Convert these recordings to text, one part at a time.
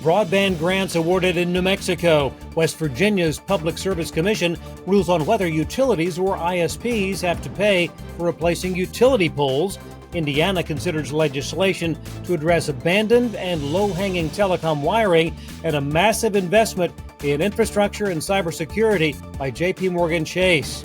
Broadband grants awarded in New Mexico. West Virginia's Public Service Commission rules on whether utilities or ISPs have to pay for replacing utility poles. Indiana considers legislation to address abandoned and low-hanging telecom wiring, and a massive investment in infrastructure and cybersecurity by JPMorgan Chase.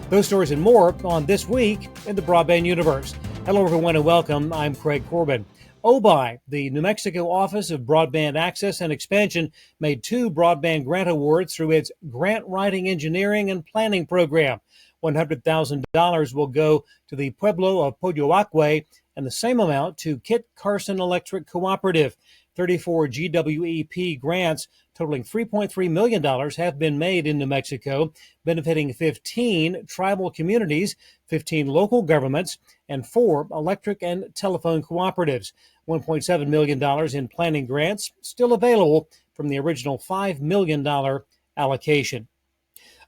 Those stories and more on This Week in the Broadband Universe. Hello, everyone, and welcome. I'm Craig Corbin. OBI, the New Mexico Office of Broadband Access and Expansion, made 2 broadband grant awards through its Grant Writing Engineering and Planning Program. $100,000 will go to the Pueblo of Poyoacue and the same amount to Kit Carson Electric Cooperative. 34 GWEP grants totaling $3.3 million have been made in New Mexico, benefiting 15 tribal communities, 15 local governments, and 4 electric and telephone cooperatives. $1.7 million in planning grants still available from the original $5 million allocation.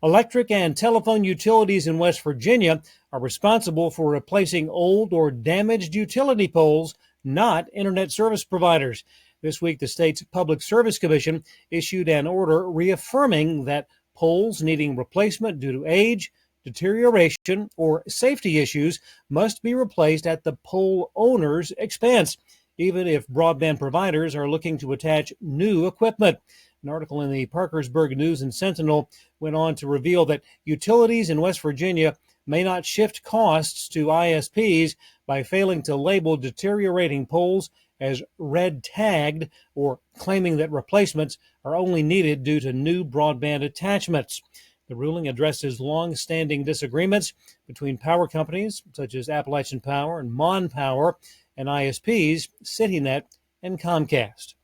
Electric and telephone utilities in West Virginia are responsible for replacing old or damaged utility poles, not internet service providers. This week, the state's Public Service Commission issued an order reaffirming that poles needing replacement due to age, deterioration, or safety issues must be replaced at the pole owner's expense, even if broadband providers are looking to attach new equipment. An article in the Parkersburg News and Sentinel went on to reveal that utilities in West Virginia may not shift costs to ISPs by failing to label deteriorating poles as red tagged or claiming that replacements are only needed due to new broadband attachments. The ruling addresses long-standing disagreements between power companies such as Appalachian Power and Mon Power and ISPs, CityNet and Comcast.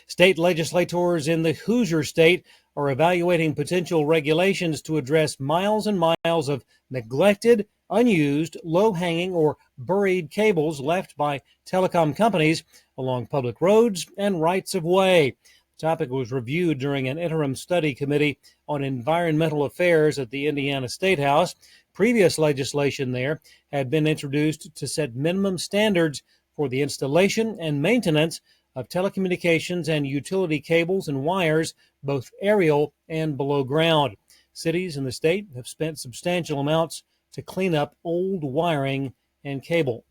State legislators in the Hoosier State are evaluating potential regulations to address miles and miles of neglected, unused, low-hanging, or buried cables left by telecom companies along public roads and rights-of-way. The topic was reviewed during an interim study committee on environmental affairs at the Indiana State House. Previous legislation there had been introduced to set minimum standards for the installation and maintenance of telecommunications and utility cables and wires, both aerial and below ground. Cities in the state have spent substantial amounts to clean up old wiring and cable.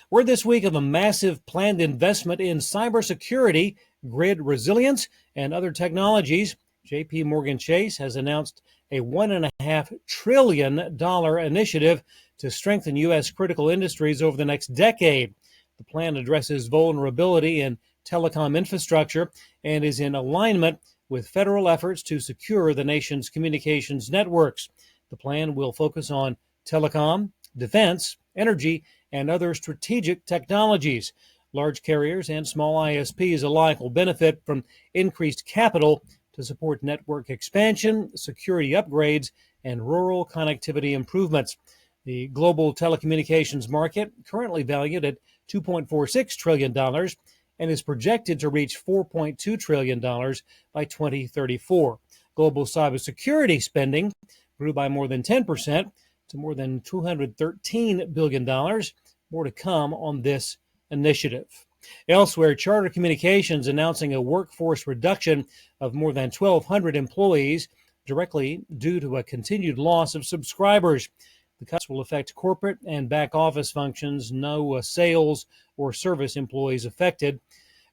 Word this week of a massive planned investment in cybersecurity, grid resilience, and other technologies. JPMorgan Chase has announced a $1.5 trillion initiative to strengthen U.S. critical industries over the next decade. The plan addresses vulnerability in telecom infrastructure and is in alignment with federal efforts to secure the nation's communications networks. The plan will focus on telecom, defense, energy, and other strategic technologies. Large carriers and small ISPs alike will benefit from increased capital to support network expansion, security upgrades, and rural connectivity improvements. The global telecommunications market, currently valued at $2.46 trillion, and is projected to reach $4.2 trillion by 2034. Global cybersecurity spending grew by more than 10% to more than $213 billion. More to come on this initiative. Elsewhere, Charter Communications announcing a workforce reduction of more than 1,200 employees directly due to a continued loss of subscribers. The cuts will affect corporate and back office functions, no sales or service employees affected.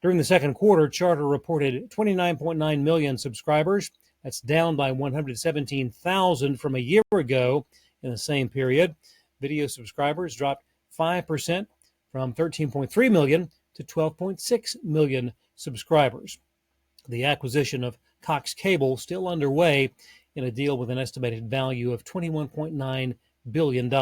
During the second quarter, Charter reported 29.9 million subscribers. That's down by 117,000 from a year ago in the same period. Video subscribers dropped 5% from 13.3 million to 12.6 million subscribers. The acquisition of Cox Cable still underway in a deal with an estimated value of $21.9 billion.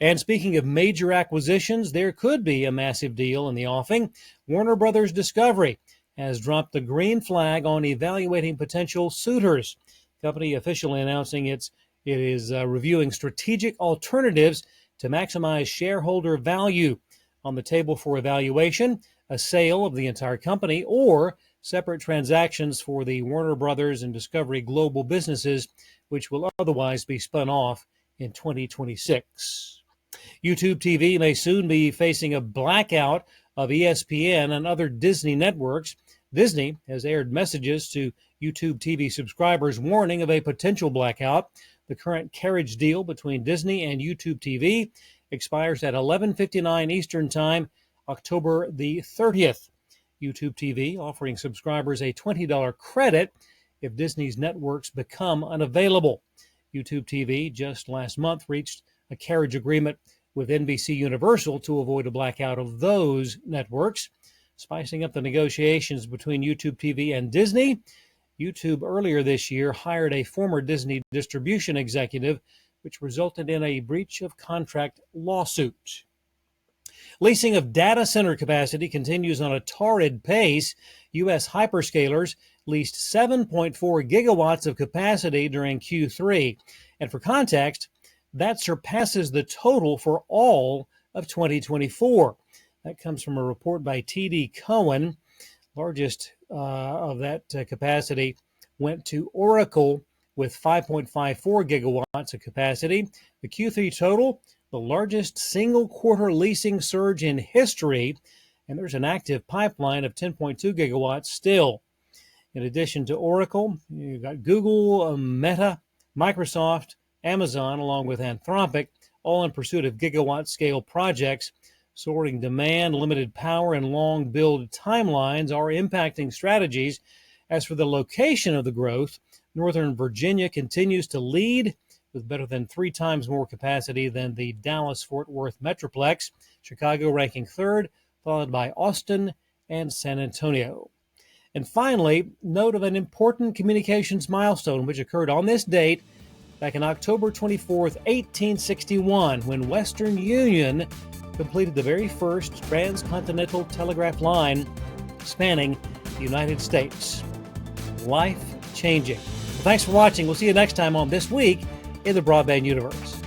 And speaking of major acquisitions, there could be a massive deal in the offing. Warner Brothers Discovery has dropped the green flag on evaluating potential suitors. The company officially announcing it is reviewing strategic alternatives to maximize shareholder value. On the table for evaluation, a sale of the entire company or separate transactions for the Warner Brothers and Discovery global businesses, which will otherwise be spun off in 2026. YouTube TV may soon be facing a blackout of ESPN and other Disney networks. Disney has aired messages to YouTube TV subscribers warning of a potential blackout. The current carriage deal between Disney and YouTube TV expires at 11:59 Eastern Time, October the 30th. YouTube TV offering subscribers a $20 credit if Disney's networks become unavailable. YouTube TV just last month reached a carriage agreement with NBC Universal to avoid a blackout of those networks. Spicing up the negotiations between YouTube TV and Disney, YouTube earlier this year hired a former Disney distribution executive, which resulted in a breach of contract lawsuit. Leasing of data center capacity continues on a torrid pace. U.S. hyperscalers leased 7.4 gigawatts of capacity during Q3. And for context, that surpasses the total for all of 2024. That comes from a report by TD Cowen. Largest of that capacity went to Oracle with 5.54 gigawatts of capacity. The Q3 total, the largest single quarter leasing surge in history, and there's an active pipeline of 10.2 gigawatts still. In addition to Oracle, you've got Google, Meta, Microsoft, Amazon, along with Anthropic, all in pursuit of gigawatt-scale projects. Soaring demand, limited power, and long build timelines are impacting strategies. As for the location of the growth, Northern Virginia continues to lead with better than 3 times more capacity than the Dallas-Fort Worth Metroplex, Chicago ranking third, followed by Austin and San Antonio. And finally, note of an important communications milestone which occurred on this date back on October 24th, 1861, when Western Union completed the very first transcontinental telegraph line spanning the United States. Life-changing. Well, thanks for watching. We'll see you next time on This Week in the Broadband Universe.